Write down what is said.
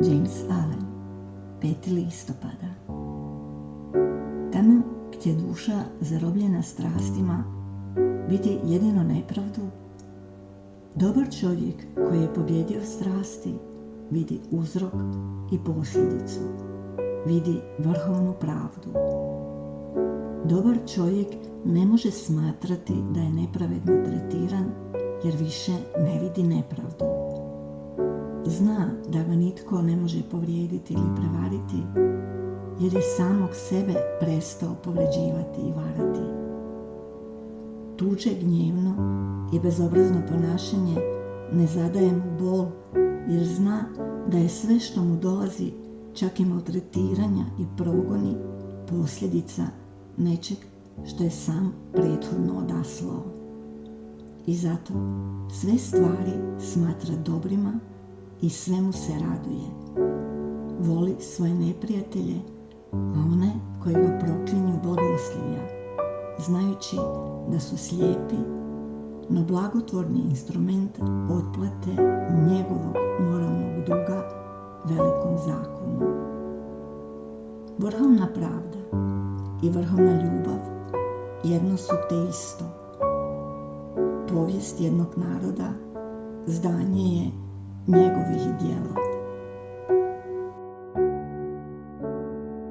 James Allen, 5. listopada. Tamo gdje duša zarobljena strastima vidi jedino nepravdu, dobar čovjek koji je pobjedio strasti vidi uzrok i posljedicu, vidi vrhovnu pravdu. Dobar čovjek ne može smatrati da je nepravedno tretiran jer više ne vidi nepravdu. Zna da ga nitko ne može povrijediti ili prevariti jer je samog sebe prestao povređivati i varati. Tuđe gnjevno i bezobrazno ponašanje ne zadaje mu bol jer zna da je sve što mu dolazi, čak i maltretiranja i progoni, posljedica nečeg što je sam prethodno odaslao. I zato sve stvari smatra dobrima i svemu se raduje. Voli svoje neprijatelje, a one koji ga proklinju blagoslivlja, znajući da su slijepi, no blagotvorni instrument otplate njegovog moralnog duga velikom zakonu. Vrhovna pravda i vrhovna ljubav jedno su te isto. Povijest jednog naroda zdanje je njegovih djela.